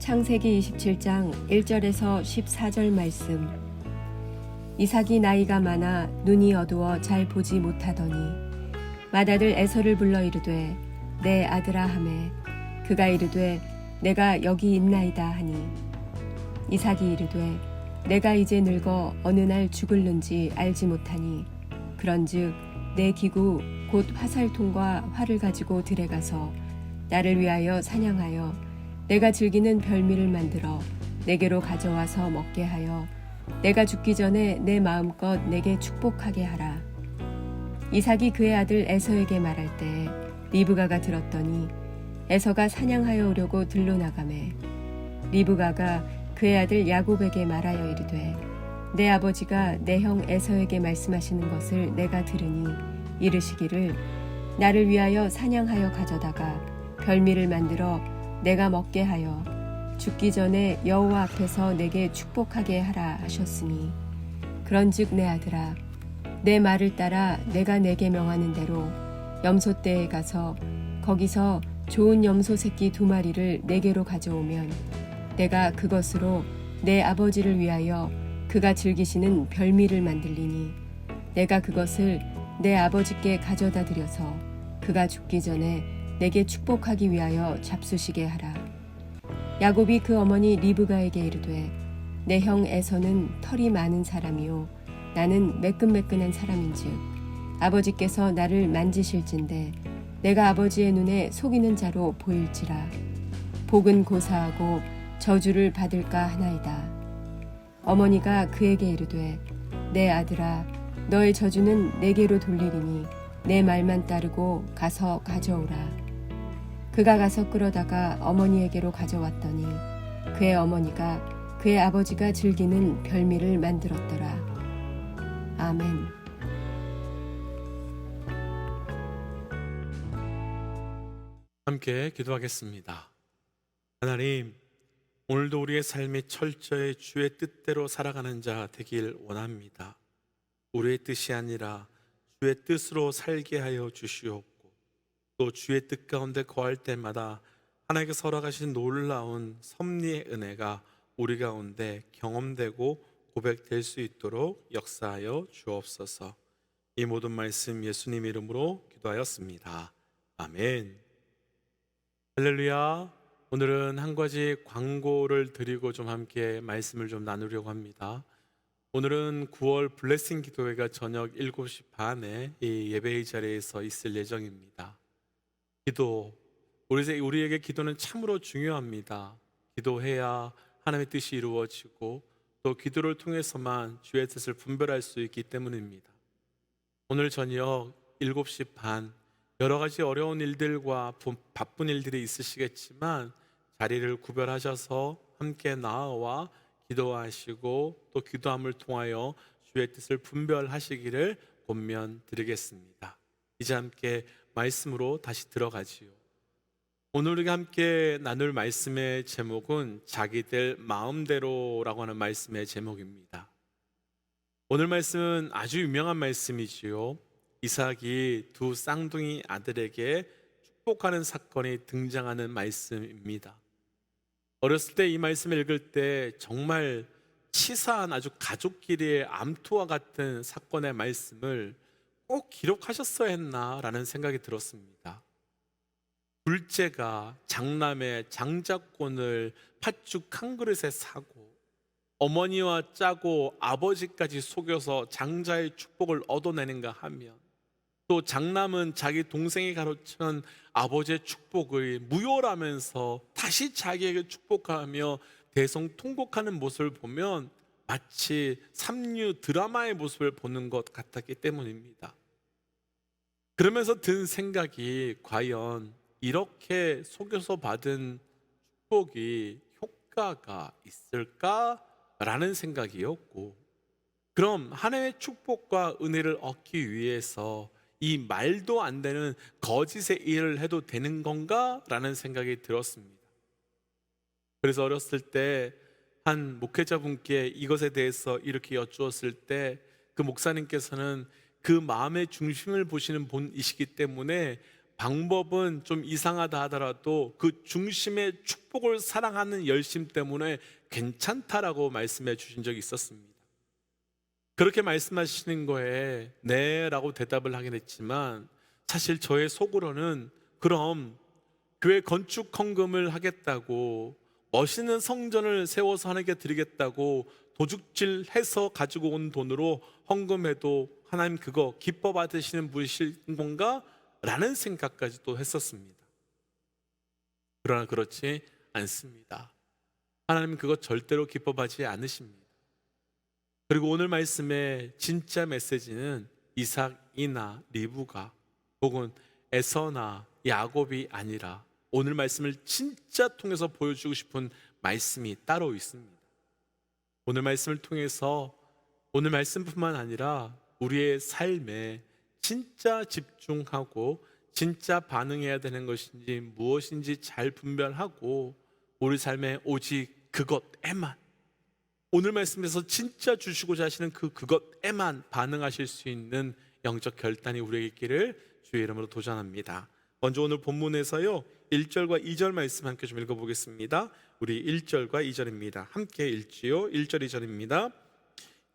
창세기 27장 1절에서 14절 말씀. 이삭이 나이가 많아 눈이 어두워 잘 보지 못하더니 맏아들 에서를 불러 이르되 내 아들아 하매 그가 이르되 내가 여기 있나이다 하니 이삭이 이르되 내가 이제 늙어 어느 날 죽을는지 알지 못하니 그런즉 내 기구 곧 화살통과 활을 가지고 들에 가서 나를 위하여 사냥하여 내가 즐기는 별미를 만들어 내게로 가져와서 먹게 하여 내가 죽기 전에 내 마음껏 내게 축복하게 하라. 이삭이 그의 아들 에서에게 말할 때 리브가가 들었더니 에서가 사냥하여 오려고 들로 나가매 리브가가 그의 아들 야곱에게 말하여 이르되 내 아버지가 내 형 에서에게 말씀하시는 것을 내가 들으니 이르시기를 나를 위하여 사냥하여 가져다가 별미를 만들어 내가 먹게 하여 죽기 전에 여호와 앞에서 내게 축복하게 하라 하셨으니 그런즉 내 아들아 내 말을 따라 내가 내게 명하는 대로 염소떼에 가서 거기서 좋은 염소 새끼 2마리를 내게로 가져오면 내가 그것으로 내 아버지를 위하여 그가 즐기시는 별미를 만들리니 내가 그것을 내 아버지께 가져다 드려서 그가 죽기 전에 내게 축복하기 위하여 잡수시게 하라. 야곱이 그 어머니 리브가에게 이르되 내 형 에서는 털이 많은 사람이요 나는 매끈매끈한 사람인즉 아버지께서 나를 만지실진데 내가 아버지의 눈에 속이는 자로 보일지라 복은 고사하고 저주를 받을까 하나이다. 어머니가 그에게 이르되 내 아들아 너의 저주는 내게로 돌리리니 내 말만 따르고 가서 가져오라. 그가 가서 끌어다가 어머니에게로 가져왔더니 그의 어머니가 그의 아버지가 즐기는 별미를 만들었더라. 아멘. 함께 기도하겠습니다. 하나님, 오늘도 우리의 삶이 철저히 주의 뜻대로 살아가는 자 되길 원합니다. 우리의 뜻이 아니라 주의 뜻으로 살게 하여 주시옵고 또 주의 뜻 가운데 거할 때마다 하나님께서 허락하신 놀라운 섭리의 은혜가 우리 가운데 경험되고 고백될 수 있도록 역사하여 주옵소서. 이 모든 말씀 예수님 이름으로 기도하였습니다. 아멘. 할렐루야. 오늘은 한 가지 광고를 드리고 좀 함께 말씀을 좀 나누려고 합니다. 오늘은 9월 블레싱 기도회가 저녁 7시 반에 이 예배의 자리에서 있을 예정입니다. 기도, 우리에게 기도는 참으로 중요합니다. 기도해야 하나님의 뜻이 이루어지고 또 기도를 통해서만 주의 뜻을 분별할 수 있기 때문입니다. 오늘 저녁 7시 반 여러 가지 어려운 일들과 바쁜 일들이 있으시겠지만 자리를 구별하셔서 함께 나와 기도하시고 또 기도함을 통하여 주의 뜻을 분별하시기를 권면드리겠습니다. 이제 함께 말씀으로 다시 들어가지요. 오늘 우리가 함께 나눌 말씀의 제목은 자기들 마음대로라고 하는 말씀의 제목입니다. 오늘 말씀은 아주 유명한 말씀이지요. 이삭이 2 쌍둥이 아들에게 축복하는 사건이 등장하는 말씀입니다. 어렸을 때 이 말씀을 읽을 때 정말 치사한 아주 가족끼리의 암투와 같은 사건의 말씀을 꼭 기록하셨어야 했나라는 생각이 들었습니다. 둘째가 장남의 장자권을 팥죽 한 그릇에 사고 어머니와 짜고 아버지까지 속여서 장자의 축복을 얻어내는가 하면 또 장남은 자기 동생이 가르친 아버지의 축복을 무효라면서 다시 자기에게 축복하며 대성통곡하는 모습을 보면 마치 삼류 드라마의 모습을 보는 것 같았기 때문입니다. 그러면서 든 생각이 과연 이렇게 속여서 받은 축복이 효과가 있을까라는 생각이었고, 그럼 하나님의 축복과 은혜를 얻기 위해서 이 말도 안 되는 거짓의 일을 해도 되는 건가? 라는 생각이 들었습니다. 그래서 어렸을 때 한 목회자분께 이것에 대해서 이렇게 여쭈었을 때 그 목사님께서는 그 마음의 중심을 보시는 분이시기 때문에 방법은 좀 이상하다 하더라도 그 중심의 축복을 사랑하는 열심 때문에 괜찮다라고 말씀해 주신 적이 있었습니다. 그렇게 말씀하시는 거에 네 라고 대답을 하긴 했지만, 사실 저의 속으로는 그럼 교회 건축 헌금을 하겠다고, 멋있는 성전을 세워서 하나님께 드리겠다고 도둑질해서 가지고 온 돈으로 헌금해도 하나님 그거 기뻐 받으시는 분이신 건가? 라는 생각까지 또 했었습니다. 그러나 그렇지 않습니다. 하나님 그거 절대로 기뻐 받지 않으십니다. 그리고 오늘 말씀의 진짜 메시지는 이삭이나 리브가 혹은 에서나 야곱이 아니라 오늘 말씀을 진짜 통해서 보여주고 싶은 말씀이 따로 있습니다. 오늘 말씀을 통해서 오늘 말씀뿐만 아니라 우리의 삶에 진짜 집중하고 진짜 반응해야 되는 것인지 무엇인지 잘 분별하고 우리 삶에 오직 그것에만, 오늘 말씀에서 진짜 주시고자 하시는 그것에만 반응하실 수 있는 영적 결단이 우리에게 있기를 주의 이름으로 도전합니다. 먼저 오늘 본문에서요 1절과 2절 말씀 함께 좀 읽어보겠습니다. 우리 1절과 2절입니다. 함께 읽지요. 1절 2절입니다.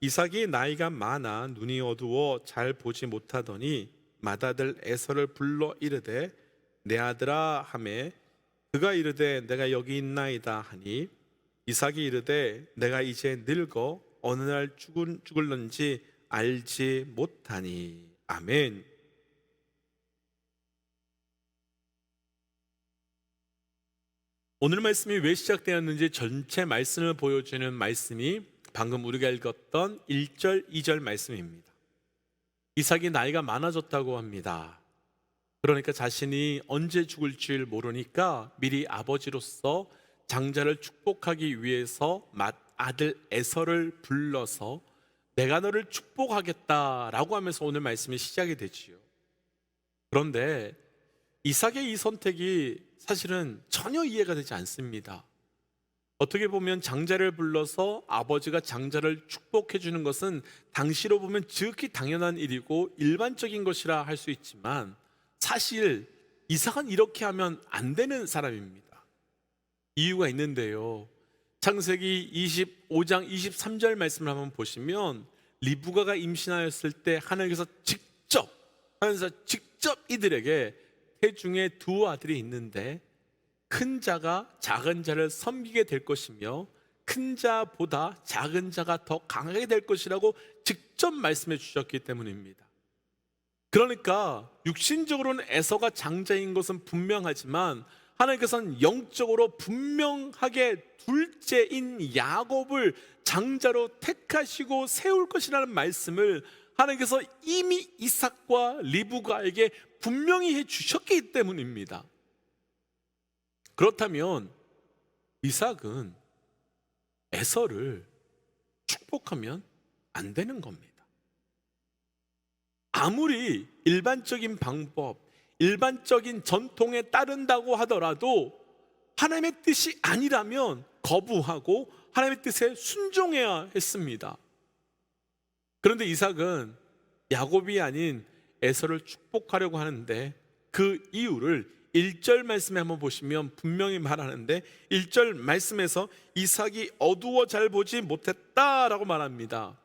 이삭이 나이가 많아 눈이 어두워 잘 보지 못하더니 맏아들 에서를 불러 이르되 내 아들아 하매 그가 이르되 내가 여기 있나이다 하니 이삭이 이르되 내가 이제 늙어 어느 날 죽을는지 알지 못하니. 아멘. 오늘 말씀이 왜 시작되었는지 전체 말씀을 보여주는 말씀이 방금 우리가 읽었던 1절, 2절 말씀입니다. 이삭이 나이가 많아졌다고 합니다. 그러니까 자신이 언제 죽을 줄 모르니까 미리 아버지로서 장자를 축복하기 위해서 맏아들 에서를 불러서 내가 너를 축복하겠다라고 하면서 오늘 말씀이 시작이 되지요. 그런데 이삭의 이 선택이 사실은 전혀 이해가 되지 않습니다. 어떻게 보면 장자를 불러서 아버지가 장자를 축복해 주는 것은 당시로 보면 지극히 당연한 일이고 일반적인 것이라 할 수 있지만 사실 이삭은 이렇게 하면 안 되는 사람입니다. 이유가 있는데요. 창세기 25장 23절 말씀을 한번 보시면 리브가가 임신하였을 때 하나님께서 직접 이들에게 태중에 두 아들이 있는데 큰 자가 작은 자를 섬기게 될 것이며 큰 자보다 작은 자가 더 강하게 될 것이라고 직접 말씀해 주셨기 때문입니다. 그러니까 육신적으로는 에서가 장자인 것은 분명하지만 하나님께서는 영적으로 분명하게 둘째인 야곱을 장자로 택하시고 세울 것이라는 말씀을 하나님께서 이미 이삭과 리브가에게 분명히 해 주셨기 때문입니다. 그렇다면 이삭은 에서를 축복하면 안 되는 겁니다. 아무리 일반적인 방법, 일반적인 전통에 따른다고 하더라도 하나님의 뜻이 아니라면 거부하고 하나님의 뜻에 순종해야 했습니다. 그런데 이삭은 야곱이 아닌 에서를 축복하려고 하는데 그 이유를 1절 말씀에 한번 보시면 분명히 말하는데 1절 말씀에서 이삭이 어두워 잘 보지 못했다라고 말합니다.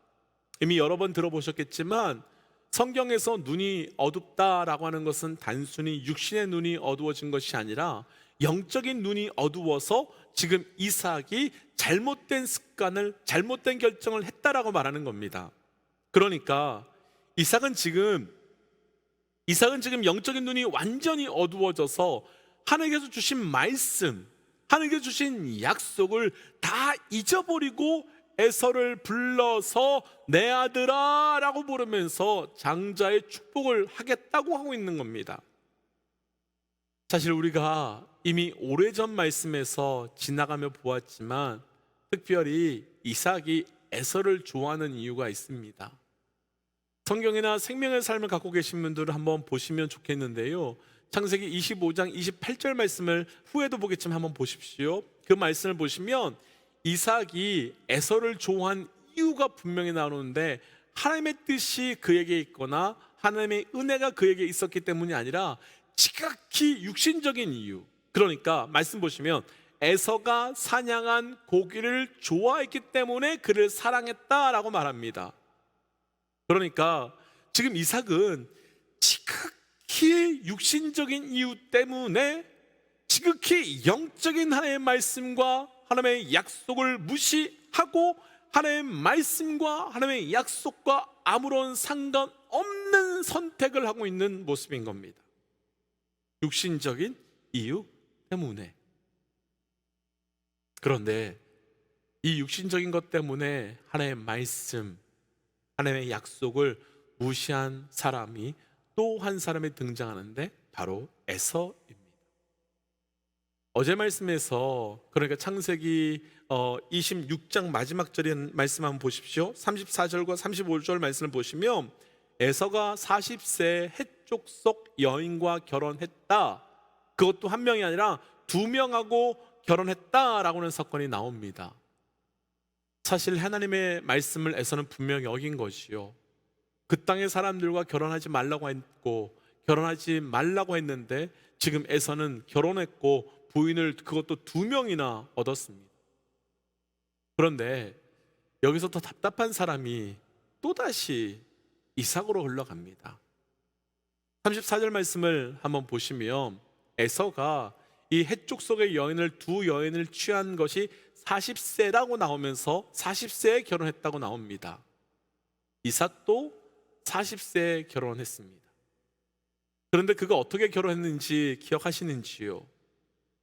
이미 여러 번 들어보셨겠지만 성경에서 눈이 어둡다라고 하는 것은 단순히 육신의 눈이 어두워진 것이 아니라 영적인 눈이 어두워서 지금 이삭이 잘못된 습관을, 잘못된 결정을 했다라고 말하는 겁니다. 그러니까 이삭은 지금 영적인 눈이 완전히 어두워져서 하나님께서 주신 말씀, 하나님께서 주신 약속을 다 잊어버리고 에서를 불러서 내 아들아 라고 부르면서 장자의 축복을 하겠다고 하고 있는 겁니다. 사실 우리가 이미 오래전 말씀에서 지나가며 보았지만 특별히 이삭이 에서를 좋아하는 이유가 있습니다. 성경이나 생명의 삶을 갖고 계신 분들은 한번 보시면 좋겠는데요. 창세기 25장 28절 말씀을 후에도 보겠지만 한번 보십시오. 그 말씀을 보시면 이삭이 에서를 좋아한 이유가 분명히 나오는데 하나님의 뜻이 그에게 있거나 하나님의 은혜가 그에게 있었기 때문이 아니라 지극히 육신적인 이유. 그러니까 말씀 보시면 에서가 사냥한 고기를 좋아했기 때문에 그를 사랑했다라고 말합니다. 그러니까 지금 이삭은 지극히 육신적인 이유 때문에 지극히 영적인 하나님의 말씀과 하나님의 약속을 무시하고 하나님의 말씀과 하나님의 약속과 아무런 상관없는 선택을 하고 있는 모습인 겁니다. 육신적인 이유 때문에. 그런데 이 육신적인 것 때문에 하나님의 말씀, 하나님의 약속을 무시한 사람이 또 한 사람이 등장하는데 바로 에서입니다. 어제 말씀에서, 그러니까 창세기 26장 마지막 절의 말씀 한번 보십시오. 34절과 35절 말씀을 보시면 에서가 40세 헷족속 여인과 결혼했다. 그것도 한 명이 아니라 두 명하고 결혼했다라고 하는 사건이 나옵니다. 사실 하나님의 말씀을 에서는 분명히 어긴 것이요, 그 땅의 사람들과 결혼하지 말라고 했고 결혼하지 말라고 했는데 지금 에서는 결혼했고 부인을 그것도 두 명이나 얻었습니다. 그런데 여기서 더 답답한 사람이 또다시 이삭으로 흘러갑니다. 34절 말씀을 한번 보시면 에서가 이 헷족 속의 여인을 두 여인을 취한 것이 40세라고 나오면서 40세에 결혼했다고 나옵니다. 이삭도 40세에 결혼했습니다. 그런데 그가 어떻게 결혼했는지 기억하시는지요?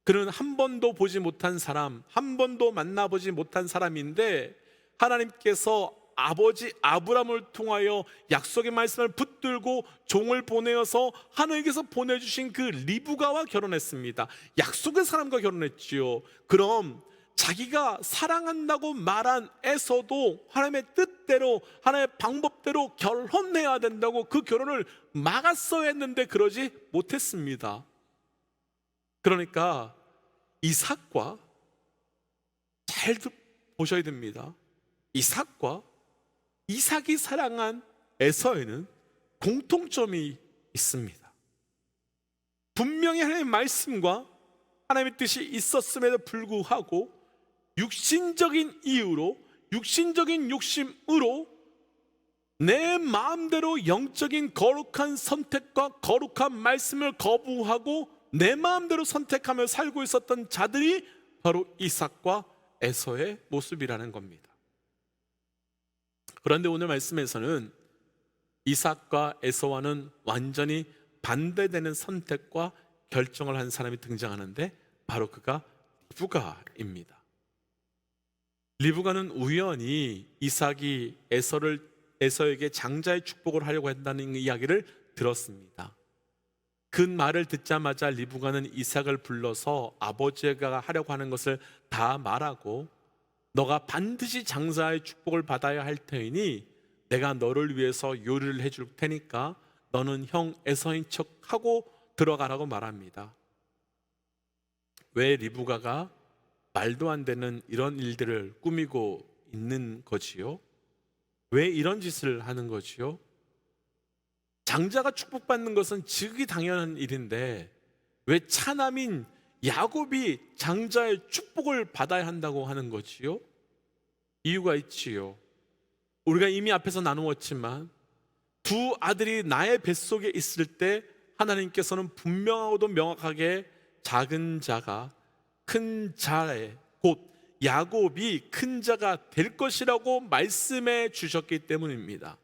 그는 한 번도 보지 못한 사람, 한 번도 만나보지 못한 사람인데 하나님께서 아버지 아브라함을 통하여 약속의 말씀을 붙들고 종을 보내어서 하나님께서 보내주신 그 리브가와 결혼했습니다. 약속의 사람과 결혼했지요. 그럼 자기가 사랑한다고 말한 에서도 하나님의 뜻대로 하나님의 방법대로 결혼해야 된다고 그 결혼을 막았어야 했는데 그러지 못했습니다. 그러니까 이삭과, 잘 보셔야 됩니다. 이삭이 사랑한 에서에는 공통점이 있습니다. 분명히 하나님의 말씀과 하나님의 뜻이 있었음에도 불구하고 육신적인 이유로, 육신적인 욕심으로 내 마음대로 영적인 거룩한 선택과 거룩한 말씀을 거부하고 내 마음대로 선택하며 살고 있었던 자들이 바로 이삭과 에서의 모습이라는 겁니다. 그런데 오늘 말씀에서는 이삭과 에서와는 완전히 반대되는 선택과 결정을 한 사람이 등장하는데 바로 그가 리브가입니다. 리브가는 우연히 이삭이 에서에게 장자의 축복을 하려고 한다는 이야기를 들었습니다. 그 말을 듣자마자 리브가는 이삭을 불러서 아버지가 하려고 하는 것을 다 말하고 너가 반드시 장자의 축복을 받아야 할 테니 내가 너를 위해서 요리를 해줄 테니까 너는 형 에서인 척하고 들어가라고 말합니다. 왜 리브가가 말도 안 되는 이런 일들을 꾸미고 있는 거지요? 왜 이런 짓을 하는 거지요? 장자가 축복받는 것은 지극히 당연한 일인데 왜 차남인 야곱이 장자의 축복을 받아야 한다고 하는 거지요? 이유가 있지요. 우리가 이미 앞에서 나누었지만 두 아들이 나의 뱃속에 있을 때 하나님께서는 분명하고도 명확하게 작은 자가 큰 자의, 곧 야곱이 큰 자가 될 것이라고 말씀해 주셨기 때문입니다.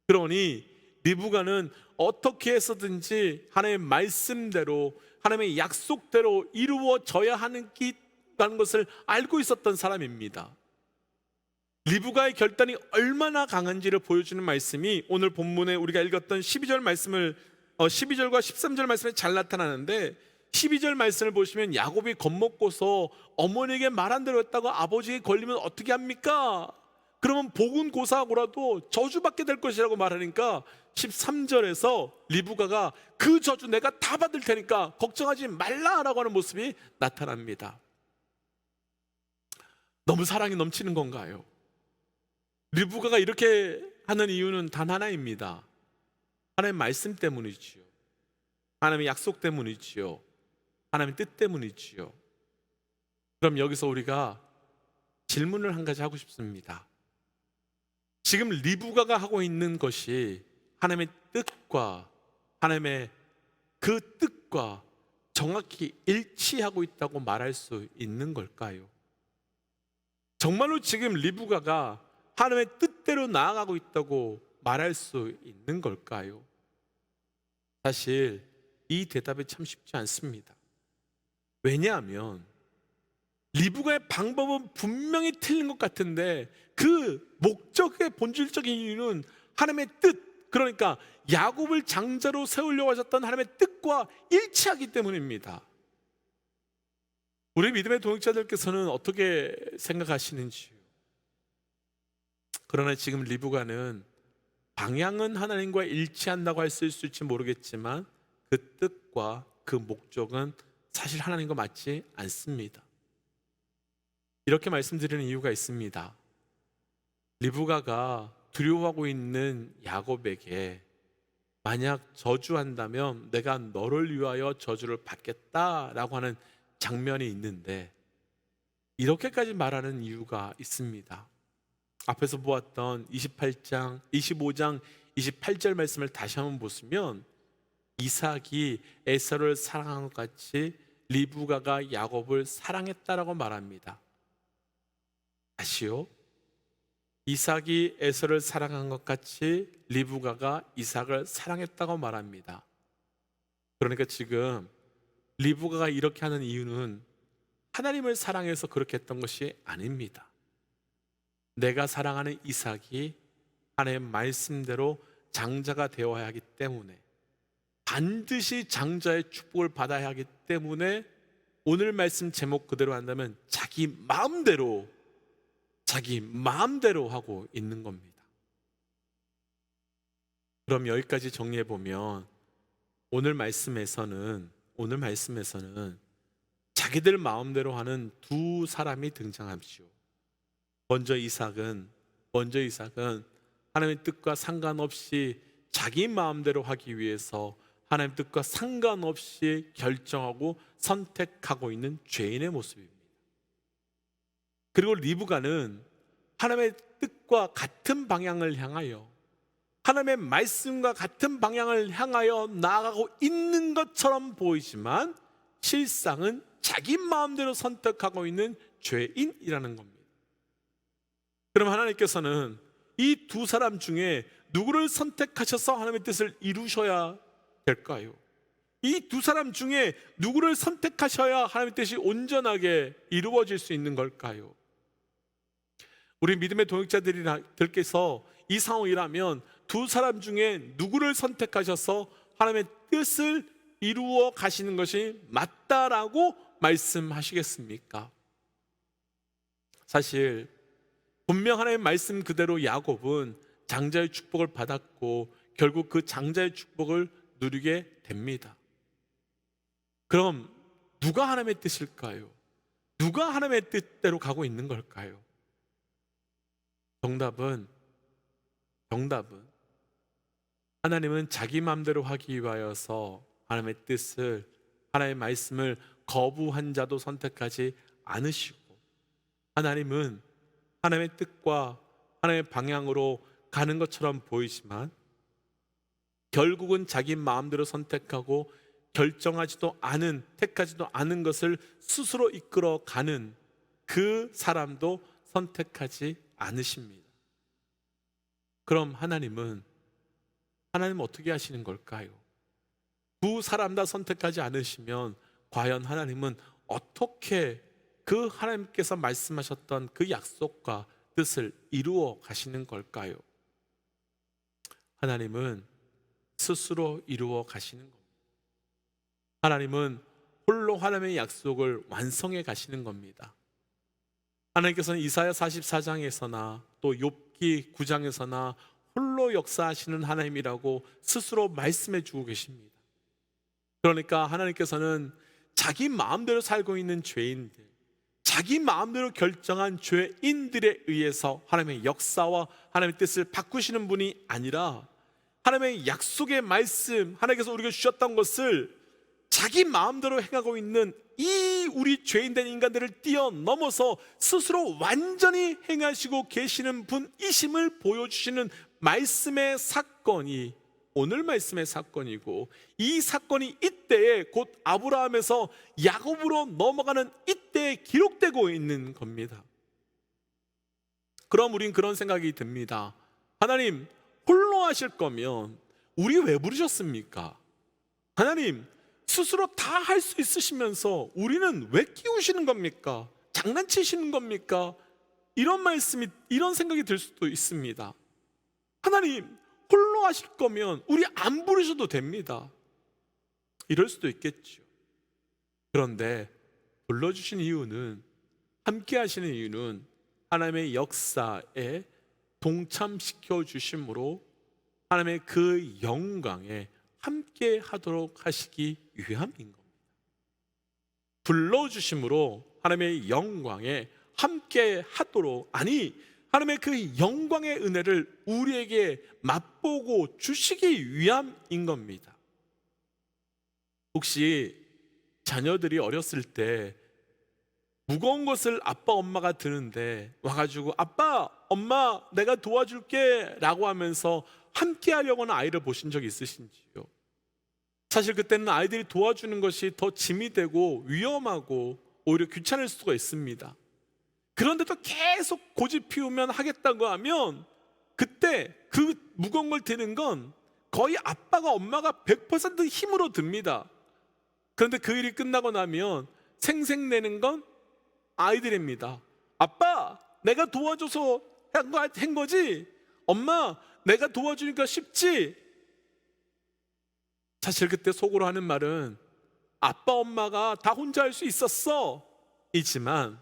그러니 리브가는 어떻게 해서든지 하나님의 말씀대로 하나님의 약속대로 이루어져야 하는 것을 알고 있었던 사람입니다. 리브가의 결단이 얼마나 강한지를 보여주는 말씀이 오늘 본문에 우리가 읽었던 12절과 13절 말씀에 잘 나타나는데 12절 말씀을 보시면 야곱이 겁먹고서 어머니에게 말 안 대로 했다고 아버지에게 걸리면 어떻게 합니까? 그러면 복은 고사하고라도 저주받게 될 것이라고 말하니까 13절에서 리브가가 그 저주 내가 다 받을 테니까 걱정하지 말라라고 하는 모습이 나타납니다. 너무 사랑이 넘치는 건가요? 리브가가 이렇게 하는 이유는 단 하나입니다. 하나님의 말씀 때문이지요. 하나님의 약속 때문이지요. 하나님의 뜻 때문이지요. 그럼 여기서 우리가 질문을 한 가지 하고 싶습니다. 지금 리브가가 하고 있는 것이 하나님의 뜻과 하나님의 그 뜻과 정확히 일치하고 있다고 말할 수 있는 걸까요? 정말로 지금 리브가가 하나님의 뜻대로 나아가고 있다고 말할 수 있는 걸까요? 사실 이 대답이 참 쉽지 않습니다. 왜냐하면 리브가의 방법은 분명히 틀린 것 같은데 그 목적의 본질적인 이유는 하나님의 뜻, 그러니까 야곱을 장자로 세우려고 하셨던 하나님의 뜻과 일치하기 때문입니다. 우리 믿음의 동역자들께서는 어떻게 생각하시는지요? 그러나 지금 리브가는 방향은 하나님과 일치한다고 할 수 있을지 모르겠지만 그 뜻과 그 목적은 사실 하나님과 맞지 않습니다. 이렇게 말씀드리는 이유가 있습니다. 리브가가 두려워하고 있는 야곱에게 만약 저주한다면 내가 너를 위하여 저주를 받겠다라고 하는 장면이 있는데 이렇게까지 말하는 이유가 있습니다. 앞에서 보았던 25장 28절 말씀을 다시 한번 보시면 이삭이 에서를 사랑한 것 같이 리브가가 야곱을 사랑했다라고 말합니다. 다시요. 이삭이 에서를 사랑한 것 같이 리브가가 이삭을 사랑했다고 말합니다. 그러니까 지금 리브가가 이렇게 하는 이유는 하나님을 사랑해서 그렇게 했던 것이 아닙니다. 내가 사랑하는 이삭이 하나님의 말씀대로 장자가 되어야 하기 때문에, 반드시 장자의 축복을 받아야 하기 때문에 오늘 말씀 제목 그대로 한다면 자기 마음대로 하고 있는 겁니다. 그럼 여기까지 정리해 보면 오늘 말씀에서는 자기들 마음대로 하는 두 사람이 등장하죠. 먼저 이삭은 하나님의 뜻과 상관없이 자기 마음대로 하기 위해서 하나님의 뜻과 상관없이 결정하고 선택하고 있는 죄인의 모습입니다. 그리고 리브가는 하나님의 뜻과 같은 방향을 향하여, 하나님의 말씀과 같은 방향을 향하여 나아가고 있는 것처럼 보이지만 실상은 자기 마음대로 선택하고 있는 죄인이라는 겁니다. 그럼 하나님께서는 이 두 사람 중에 누구를 선택하셔서 하나님의 뜻을 이루셔야 될까요? 이 두 사람 중에 누구를 선택하셔야 하나님의 뜻이 온전하게 이루어질 수 있는 걸까요? 우리 믿음의 동역자들께서 이 상황이라면 두 사람 중에 누구를 선택하셔서 하나님의 뜻을 이루어 가시는 것이 맞다라고 말씀하시겠습니까? 사실 분명 하나님의 말씀 그대로 야곱은 장자의 축복을 받았고 결국 그 장자의 축복을 누리게 됩니다. 그럼 누가 하나님의 뜻일까요? 누가 하나님의 뜻대로 가고 있는 걸까요? 정답은 하나님은 자기 마음대로 하기 위하여서 하나님의 뜻을, 하나님의 말씀을 거부한 자도 선택하지 않으시고, 하나님은 하나님의 뜻과 하나님의 방향으로 가는 것처럼 보이지만 결국은 자기 마음대로 선택하고 결정하지도 않은, 택하지도 않은 것을 스스로 이끌어 가는 그 사람도 선택하지 않으십니다. 그럼 하나님은 어떻게 하시는 걸까요? 두 사람 다 선택하지 않으시면 과연 하나님은 어떻게 그 하나님께서 말씀하셨던 그 약속과 뜻을 이루어 가시는 걸까요? 하나님은 스스로 이루어 가시는 겁니다. 하나님은 홀로 하나님의 약속을 완성해 가시는 겁니다. 하나님께서는 이사야 44장에서나 또 욥기 9장에서나 홀로 역사하시는 하나님이라고 스스로 말씀해 주고 계십니다. 그러니까 하나님께서는 자기 마음대로 살고 있는 죄인들, 자기 마음대로 결정한 죄인들에 의해서 하나님의 역사와 하나님의 뜻을 바꾸시는 분이 아니라 하나님의 약속의 말씀, 하나님께서 우리에게 주셨던 것을 자기 마음대로 행하고 있는 이 우리 죄인된 인간들을 뛰어넘어서 스스로 완전히 행하시고 계시는 분이심을 보여주시는 말씀의 사건이 오늘 말씀의 사건이고, 이 사건이 이때에 곧 아브라함에서 야곱으로 넘어가는 이때에 기록되고 있는 겁니다. 그럼 우린 그런 생각이 듭니다. 하나님, 홀로 하실 거면 우리 왜 부르셨습니까? 하나님, 스스로 다 할 수 있으시면서 우리는 왜 끼우시는 겁니까? 장난치시는 겁니까? 이런 생각이 들 수도 있습니다. 하나님, 홀로 하실 거면 우리 안 부르셔도 됩니다. 이럴 수도 있겠죠. 그런데 불러주신 이유는, 함께 하시는 이유는 하나님의 역사에 동참시켜 주심으로 하나님의 그 영광에 함께 하도록 하시기 위함인 겁니다. 불러주심으로 하나님의 영광에 함께 하도록, 아니 하나님의 그 영광의 은혜를 우리에게 맛보고 주시기 위함인 겁니다. 혹시 자녀들이 어렸을 때 무거운 것을 아빠 엄마가 드는데 와가지고 아빠 엄마 내가 도와줄게 라고 하면서 함께 하려고 하는 아이를 보신 적 있으신지요? 사실 그때는 아이들이 도와주는 것이 더 짐이 되고 위험하고 오히려 귀찮을 수가 있습니다. 그런데도 계속 고집 피우면 하겠다고 하면 그때 그 무거운 걸 드는 건 거의 아빠가 엄마가 100% 힘으로 듭니다. 그런데 그 일이 끝나고 나면 생색내는 건 아이들입니다. 아빠 내가 도와줘서 한 거지? 엄마 내가 도와주니까 쉽지? 사실 그때 속으로 하는 말은 아빠 엄마가 다 혼자 할 수 있었어 이지만,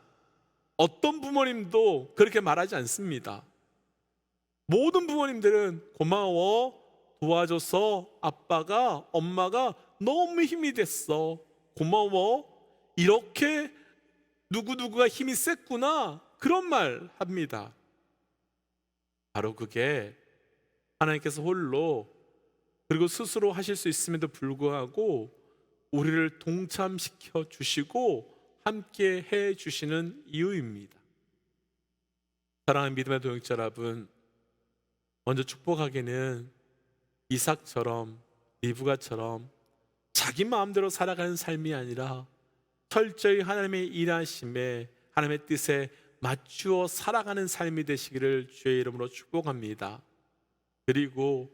어떤 부모님도 그렇게 말하지 않습니다. 모든 부모님들은 고마워, 도와줘서 아빠가 엄마가 너무 힘이 됐어, 고마워, 이렇게 누구누구가 힘이 셌구나, 그런 말 합니다. 바로 그게 하나님께서 홀로 그리고 스스로 하실 수 있음에도 불구하고 우리를 동참시켜 주시고 함께 해 주시는 이유입니다. 사랑하는 믿음의 동역자 여러분, 먼저 축복하기는 이삭처럼 리브가처럼 자기 마음대로 살아가는 삶이 아니라 철저히 하나님의 일하심에 하나님의 뜻에 맞추어 살아가는 삶이 되시기를 주의 이름으로 축복합니다. 그리고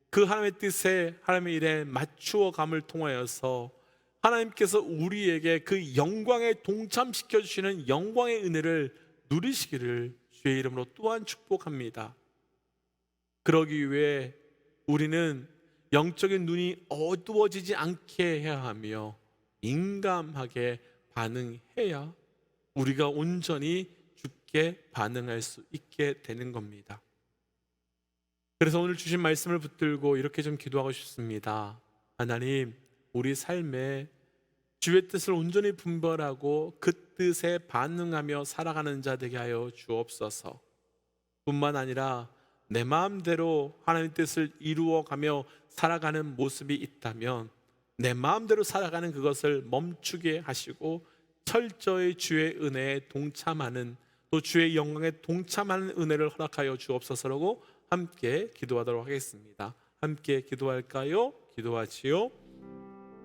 그 하나님의 뜻에 하나님의 일에 맞추어 감을 통하여서 하나님께서 우리에게 그 영광에 동참시켜 주시는 영광의 은혜를 누리시기를 주의 이름으로 또한 축복합니다. 그러기 위해 우리는 영적인 눈이 어두워지지 않게 해야 하며 민감하게 반응해야 우리가 온전히 주께 반응할 수 있게 되는 겁니다. 그래서 오늘 주신 말씀을 붙들고 이렇게 좀 기도하고 싶습니다. 하나님, 우리 삶에 주의 뜻을 온전히 분별하고 그 뜻에 반응하며 살아가는 자 되게 하여 주옵소서. 뿐만 아니라 내 마음대로 하나님의 뜻을 이루어가며 살아가는 모습이 있다면 내 마음대로 살아가는 그것을 멈추게 하시고 철저히 주의 은혜에 동참하는, 또 주의 영광에 동참하는 은혜를 허락하여 주옵소서라고 함께 기도하도록 하겠습니다. 함께 기도할까요? 기도하지요.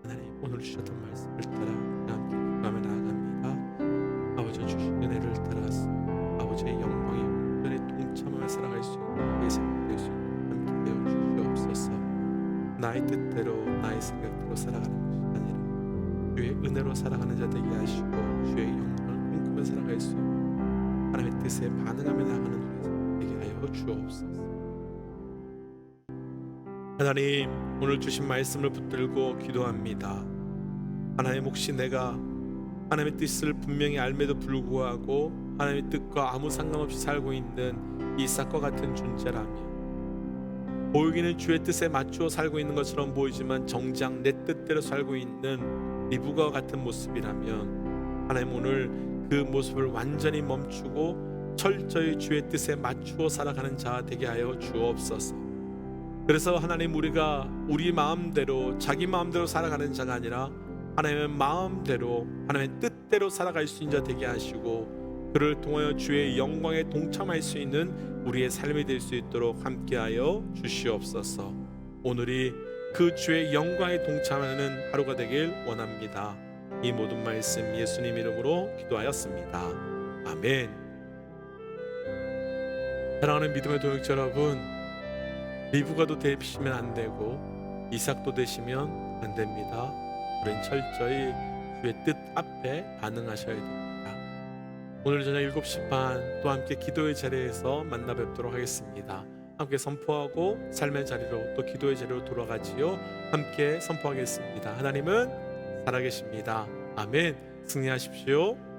하나님, 오늘 주셨던 말씀을 따라 함께 기도하며 나아갑니다. 아버지 주신 은혜를 따라서 아버지의 영광에 온전히 동참하며 살아갈 수 있는 예생 될 수 있는 함께 되어 주시옵소서. 나의 뜻대로 나의 생각대로 살아가는 것이 아니라 주의 은혜로 살아가는 자 되게 하시고 주의 영광을 꿈꾸며 살아갈 수 있는 하나님의 뜻에 반응하며 나가는 우리 되게 하여 주옵소서. 하나님, 오늘 주신 말씀을 붙들고 기도합니다. 하나님, 혹시 내가 하나님의 뜻을 분명히 알매도 불구하고 하나님의 뜻과 아무 상관없이 살고 있는 이삭과 같은 존재라면, 보이기는 주의 뜻에 맞추어 살고 있는 것처럼 보이지만 정작 내 뜻대로 살고 있는 리브가와 같은 모습이라면, 하나님 오늘 그 모습을 완전히 멈추고 철저히 주의 뜻에 맞추어 살아가는 자 되게 하여 주옵소서. 그래서 하나님, 우리가 우리 마음대로 자기 마음대로 살아가는 자가 아니라 하나님의 마음대로 하나님의 뜻대로 살아갈 수 있는 자 되게 하시고, 그를 통하여 주의 영광에 동참할 수 있는 우리의 삶이 될 수 있도록 함께하여 주시옵소서. 오늘이 그 주의 영광에 동참하는 하루가 되길 원합니다. 이 모든 말씀 예수님 이름으로 기도하였습니다. 아멘. 사랑하는 믿음의 동역자 여러분, 리브가도 되시면 안 되고 이삭도 되시면 안 됩니다. 우린 철저히 주의 뜻 앞에 반응하셔야 됩니다. 오늘 저녁 7시 반 또 함께 기도의 자리에서 만나 뵙도록 하겠습니다. 함께 선포하고 삶의 자리로 또 기도의 자리로 돌아가지요. 함께 선포하겠습니다. 하나님은 살아계십니다. 아멘. 승리하십시오.